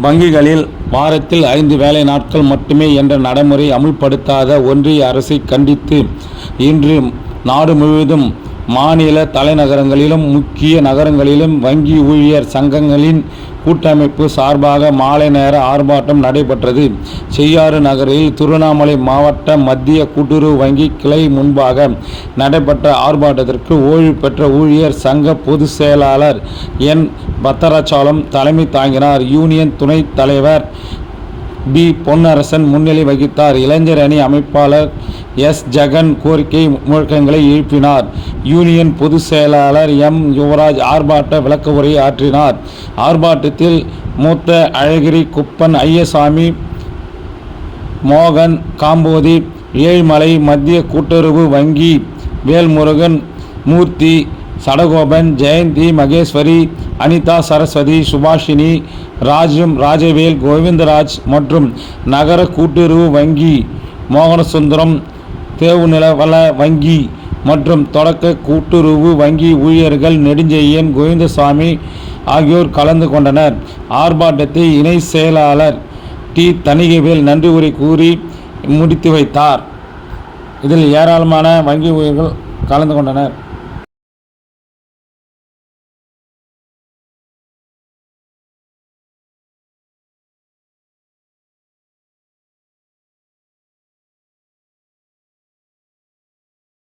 வங்கிகளில் வாரத்தில் 5 வேலை நாட்கள் மட்டுமே என்ற நடைமுறை அமுல்படுத்தாத ஒன்றிய அரசை கண்டித்து இன்று நாடு முழுவதும் மாநில தலைநகரங்களிலும் முக்கிய நகரங்களிலும் வங்கி ஊழியர் சங்கங்களின் கூட்டமைப்பு சார்பாக மாலை நேர ஆர்ப்பாட்டம் நடைபெற்றது. செய்யாறு நகரில் திருவண்ணாமலை மாவட்ட மத்திய கூட்டுறவு வங்கி கிளை முன்பாக நடைபெற்ற ஆர்ப்பாட்டத்திற்கு ஓய்வு பெற்ற ஊழியர் சங்க பொதுச் செயலாளர் என். பத்தராச்சலம் தலைமை தாங்கினார். யூனியன் துணைத் தலைவர் பி. பொன்னரசன் முன்னிலை வகித்தார். இளைஞர் அணி அமைப்பாளர் எஸ். ஜெகன் கோரிக்கை முழக்கங்களை எழுப்பினார். யூனியன் பொதுச் செயலாளர் எம். யுவராஜ் ஆர்ப்பாட்ட விளக்க உரையை ஆற்றினார். ஆர்ப்பாட்டத்தில் மூத்த அழகிரி குப்பன், ஐயசாமி, மோகன், காம்போதி, ஏழ்மலை மத்திய கூட்டுறவு வங்கி வேல்முருகன், மூர்த்தி, சடகோபன், ஜெயந்தி, மகேஸ்வரி, அனிதா, சரஸ்வதி, சுபாஷினி, ராஜவேல், கோவிந்தராஜ் மற்றும் நகர கூட்டுறவு வங்கி மோகனசுந்தரம், தேவுநிலவள வங்கி மற்றும் தொடக்க கூட்டுறவு வங்கி ஊழியர்கள் நெடுஞ்செழியன், கோவிந்தசாமி ஆகியோர் கலந்து கொண்டனர். ஆர்ப்பாட்டத்தை இணை செயலாளர் டி. தணிகைவேல் நன்றி உரை கூறி முடித்து வைத்தார். இதில் ஏராளமான வங்கி ஊழியர்கள் கலந்து கொண்டனர்.